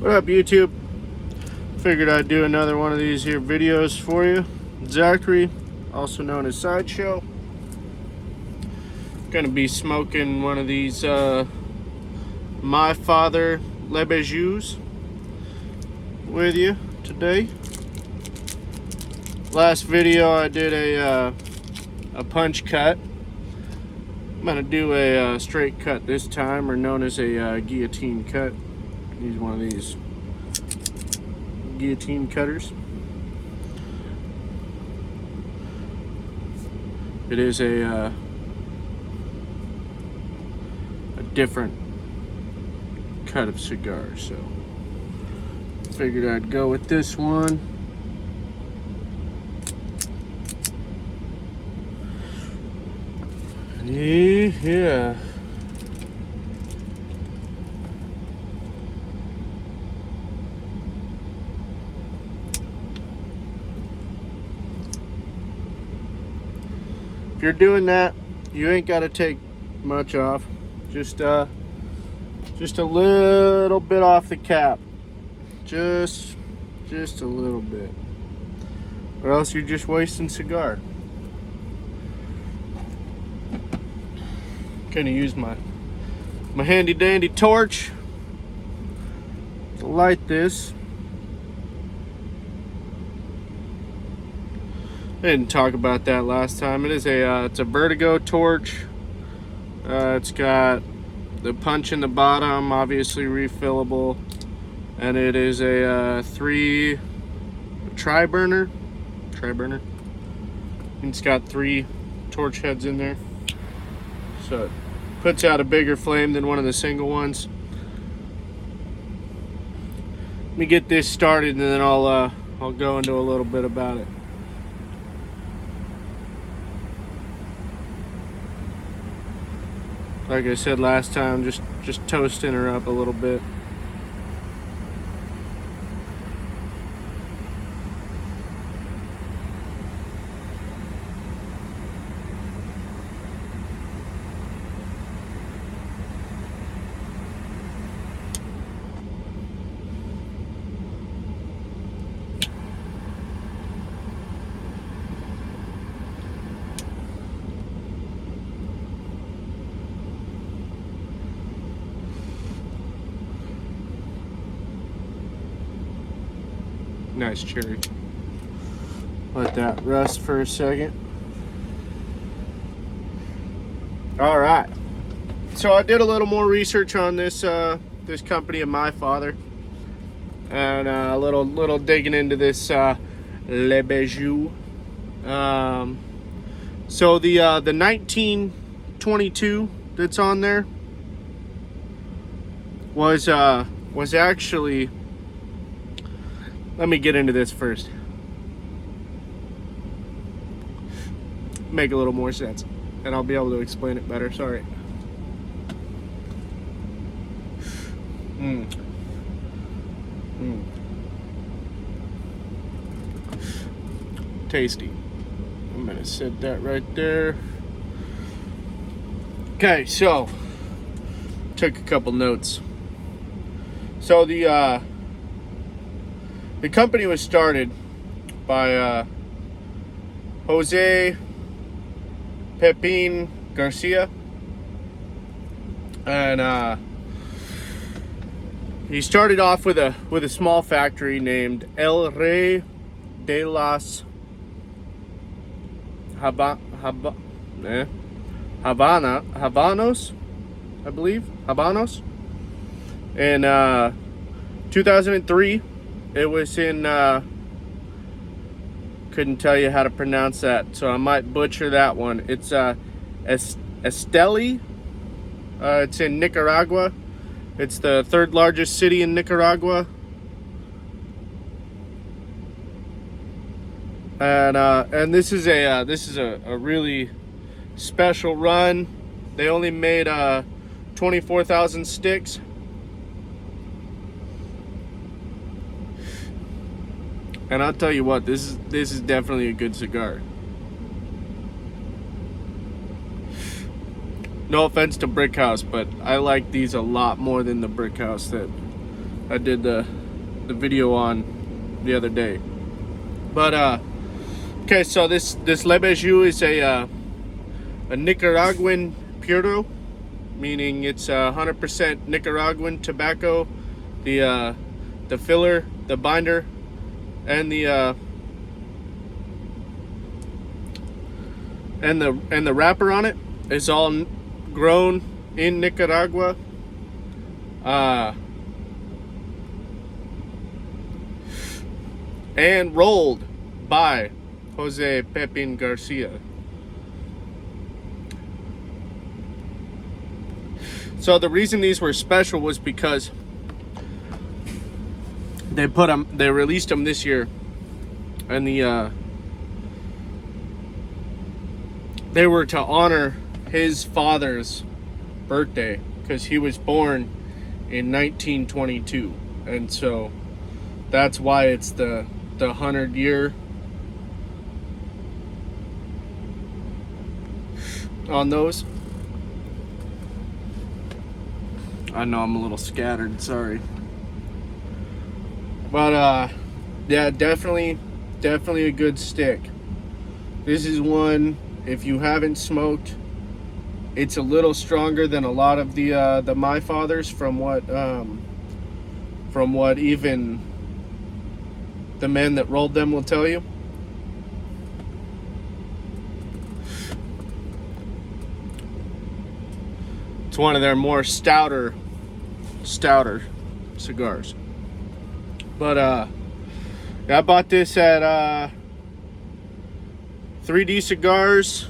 What up, YouTube? Figured I'd do another one of these here videos for you. Zachary, also known as Sideshow. Gonna be smoking one of these My Father Le Bijous with you today. Last video I did a punch cut. I'm gonna do a straight cut this time, or known as a guillotine cut. Use one of these guillotine cutters. It is a different cut of cigars, so figured I'd go with this one. Yeah. If you're doing that, you ain't got to take much off. Just a little bit off the cap. Just a little bit. Or else you're just wasting cigar. Gonna use my handy dandy torch to light this. I didn't talk about that last time. It is it's a Vertigo torch. It's got the punch in the bottom, obviously refillable, and it is a tri-burner. It's got 3 torch heads in there, so it puts out a bigger flame than one of the single ones. Let me get this started, and then I'll go into a little bit about it. Like I said last time, just toasting her up a little bit. Nice cherry. Let that rest for a second. All right. So I did a little more research on this this company of My Father, and a little digging into this Le Bijou. So the 1922 that's on there was actually. Let me get into this first. Make a little more sense, and I'll be able to explain it better. Sorry. Tasty. I'm gonna set that right there. Okay, so took a couple notes. So the company was started by Jose Pepin Garcia, and he started off with a small factory named El Rey de las Habanos, I believe, Habanos. In 2003. It was in, couldn't tell you how to pronounce that, so I might butcher that one. It's Esteli. It's in Nicaragua. It's the 3rd largest city in Nicaragua. And this is a really special run. They only made 24,000 sticks. And I'll tell you what, this is definitely a good cigar. No offense to Brick House, but I like these a lot more than the Brick House that I did the video on the other day. But okay, so this Le Bijou is a Nicaraguan puro, meaning it's 100% Nicaraguan tobacco. The filler, the binder, and the wrapper on it is all grown in Nicaragua. And rolled by Jose Pepin Garcia. So the reason these were special was because they released them this year, and they were to honor his father's birthday, because he was born in 1922, and so that's why it's the 100-year on those. I know I'm a little scattered, sorry. But yeah, definitely a good stick. This is one, if you haven't smoked, it's a little stronger than a lot of the My Fathers, from what even the men that rolled them will tell you. It's one of their more stouter cigars. But I bought this at 3D Cigars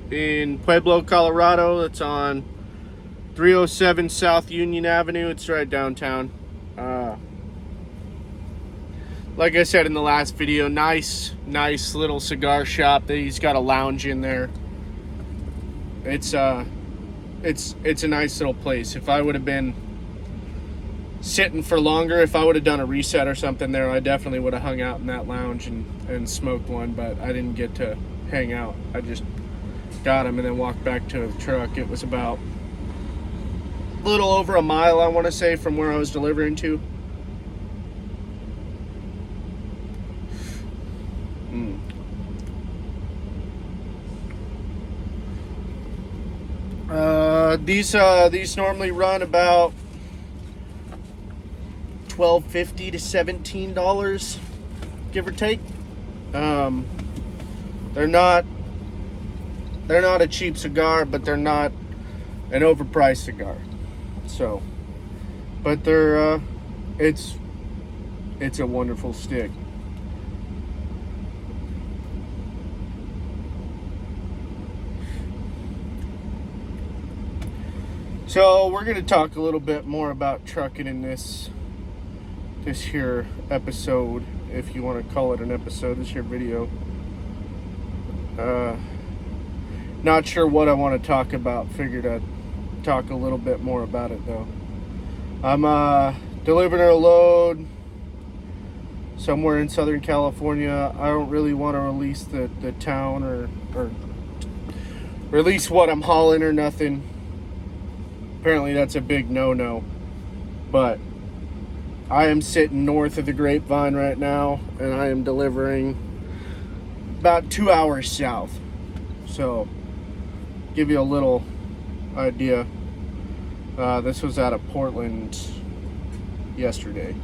in Pueblo, Colorado. It's on 307 South Union Avenue. It's right downtown. Like I said in the last video, nice little cigar shop. He's got a lounge in there. It's a nice little place. If I would have been sitting for longer, if I would have done a reset or something there, I definitely would have hung out in that lounge and smoked one, but I didn't get to hang out. I just got them and then walked back to the truck. It was about a little over a mile, I want to say, from where I was delivering to. These normally run about $12.50 to $17, give or take. They're not a cheap cigar, but they're not an overpriced cigar. So, but they're it's a wonderful stick. So we're going to talk a little bit more about trucking in this here episode, if you want to call it an episode, this here video. Not sure what I want to talk about. Figured I'd talk a little bit more about it though. I'm delivering a load somewhere in Southern California. I don't really want to release the town or release what I'm hauling or nothing. Apparently that's a big no-no. But I am sitting north of the Grapevine right now, and I am delivering about 2 hours south. So, give you a little idea. This was out of Portland yesterday.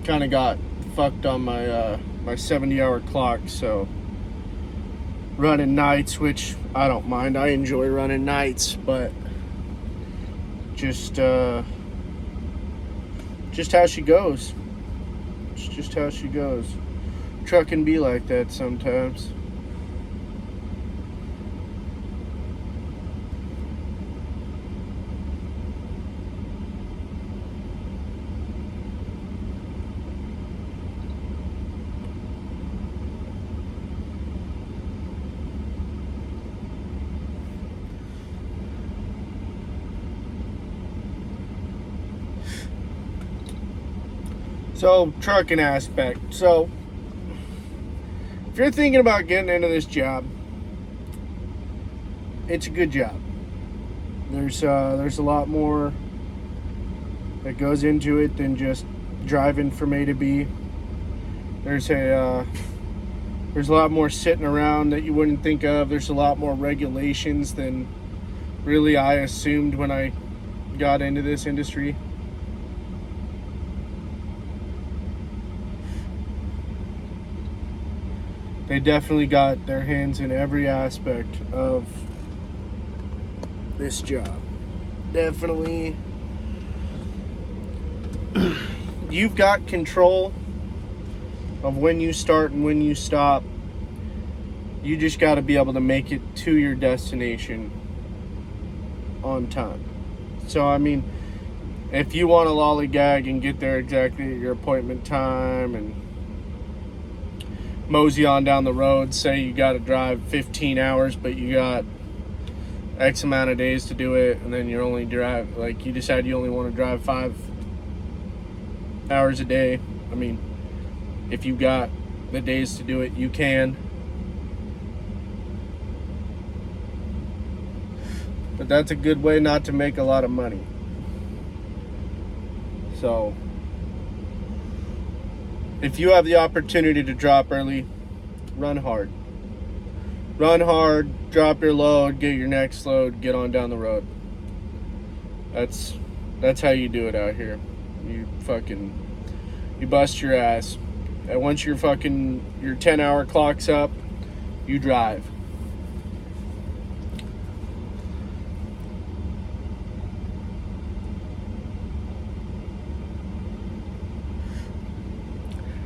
Kind of got fucked on my my 70-hour clock, so running nights, which I don't mind. I enjoy running nights, but just how she goes. It's just how she goes. Truck can be like that sometimes. So, trucking aspect. So, if you're thinking about getting into this job, it's a good job. There's a lot more that goes into it than just driving from A to B. There's a lot more sitting around that you wouldn't think of. There's a lot more regulations than really I assumed when I got into this industry. They definitely got their hands in every aspect of this job. Definitely. You've got control of when you start and when you stop. You just got to be able to make it to your destination on time. So, I mean, if you want to lollygag and get there exactly at your appointment time and mosey on down the road, say you got to drive 15 hours, but you got X amount of days to do it, and then you decide you only want to drive 5 hours a day. I mean, if you got the days to do it, you can. But that's a good way not to make a lot of money. So, if you have the opportunity to drop early, run hard. Run hard, drop your load, get your next load, get on down the road. That's how you do it out here. You bust your ass. And once your 10-hour clock's up, you drive.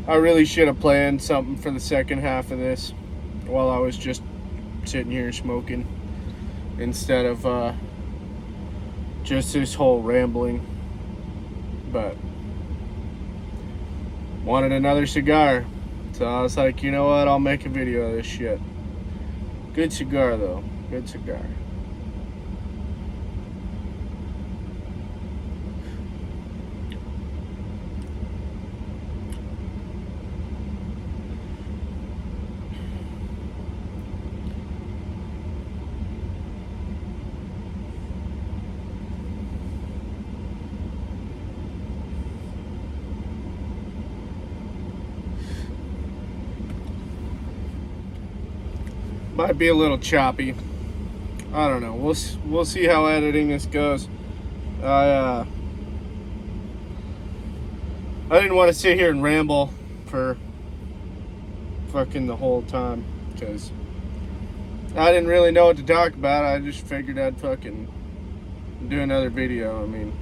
I really should have planned something for the second half of this while I was just sitting here smoking instead of just this whole rambling. But wanted another cigar, so I was like, you know what, I'll make a video of this shit. Good cigar though, good cigar. Might be a little choppy. I don't know. We'll see how editing this goes. I didn't want to sit here and ramble for fucking the whole time because I didn't really know what to talk about. I just figured I'd fucking do another video. I mean,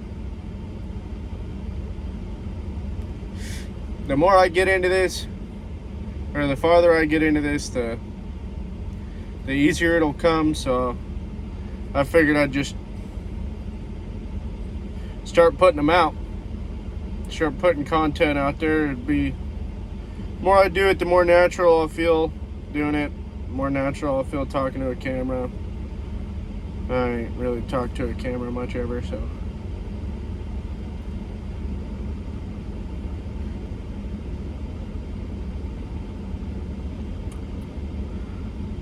the more I get into this, or the farther I get into this, the easier it'll come. So I figured I'd just start putting them out, start putting content out there. It'd be, the more I do it, the more natural I'll feel doing it, the more natural I'll feel talking to a camera. I ain't really talked to a camera much ever, so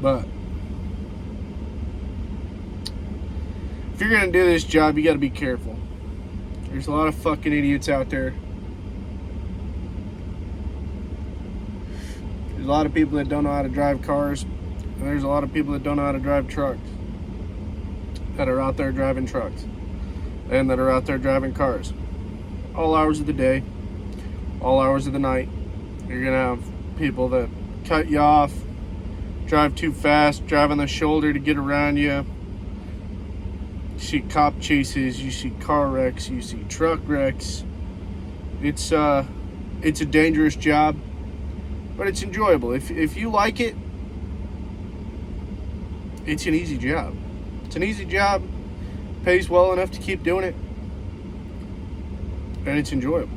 but if you're gonna do this job, you gotta be careful. There's a lot of fucking idiots out there. There's a lot of people that don't know how to drive cars, and there's a lot of people that don't know how to drive trucks, that are out there driving trucks, and that are out there driving cars. All hours of the day, all hours of the night. You're gonna have people that cut you off, drive too fast, drive on the shoulder to get around you. You see cop chases, you see car wrecks, you see truck wrecks. It's a dangerous job, but it's enjoyable. If you like it, it's an easy job. It's an easy job, pays well enough to keep doing it, and it's enjoyable.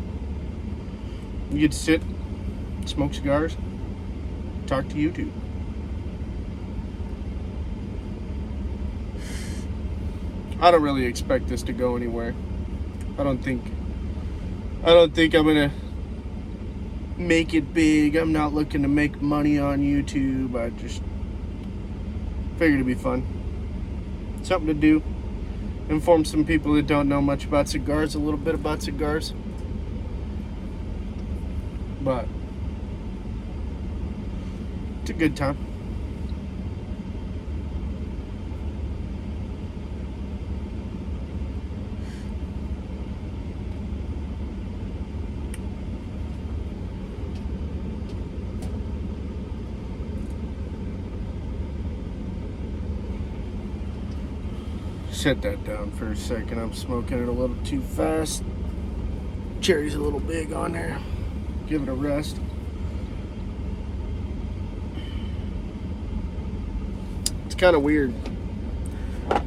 You get to sit, smoke cigars, talk to YouTube. I don't really expect this to go anywhere. I don't think I'm gonna make it big. I'm not looking to make money on YouTube. I just figured it'd be fun. something to do. Inform some people that don't know much about cigars a little bit about cigars. But it's a good time. Set that down for a second. I'm smoking it a little too fast. Cherry's a little big on there. Give it a rest. It's kind of weird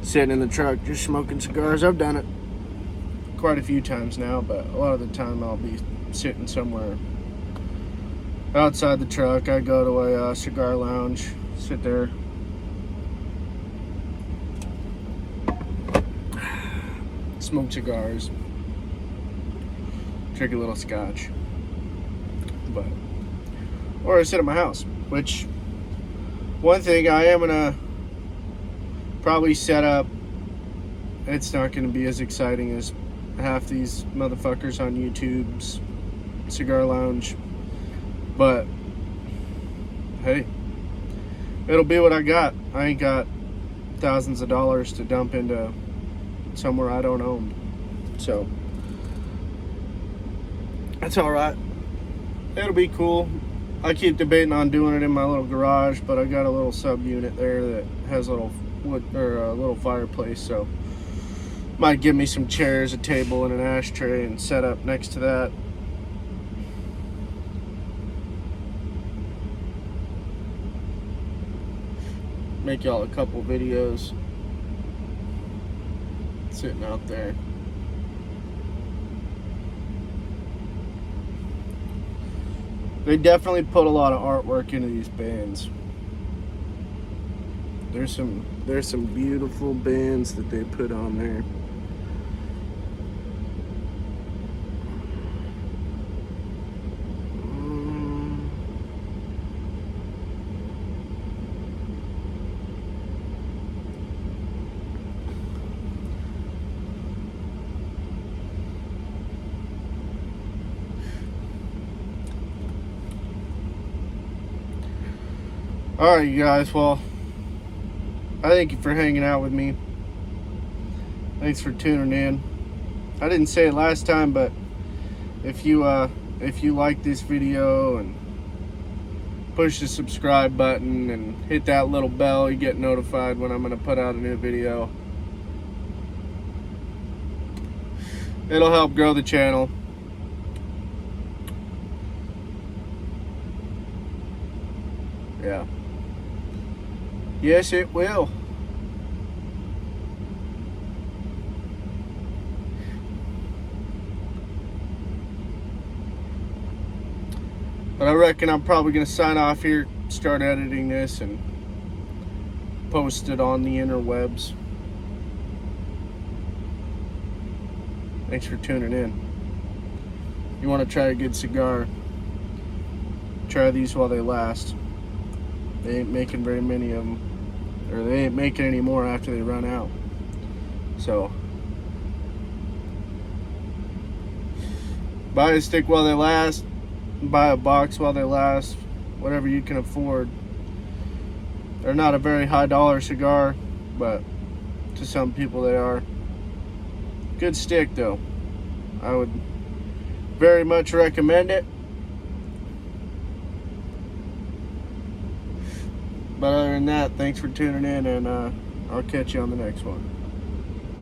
sitting in the truck just smoking cigars. I've done it quite a few times now, but a lot of the time I'll be sitting somewhere outside the truck. I go to a cigar lounge, sit there, smoke cigars, drink a little scotch, or I sit at my house. Which, one thing I am gonna probably set up, it's not gonna be as exciting as half these motherfuckers on YouTube's cigar lounge, but hey, it'll be what I got. I ain't got thousands of dollars to dump into somewhere I don't own, so that's all right. It'll be cool. I keep debating on doing it in my little garage, but I got a little sub unit there that has a little wood or a little fireplace, so might give me some chairs, a table, and an ashtray, and set up next to that. Make y'all a couple videos sitting out there. They definitely put a lot of artwork into these bands. There's some beautiful bands that they put on there. Alright, you guys, well, I thank you for hanging out with me. Thanks for tuning in. I didn't say it last time, but if you like this video and push the subscribe button and hit that little bell, you get notified when I'm going to put out a new video. It'll help grow the channel. Yeah. Yes, it will. But I reckon I'm probably going to sign off here, start editing this, and post it on the interwebs. Thanks for tuning in. You want to try a good cigar, try these while they last. They ain't making very many of them, or they ain't making any more after they run out. So buy a stick while they last, buy a box while they last, whatever you can afford. They're not a very high dollar cigar, but to some people they are. Good stick though. I would very much recommend it. But other than that, thanks for tuning in, and I'll catch you on the next one.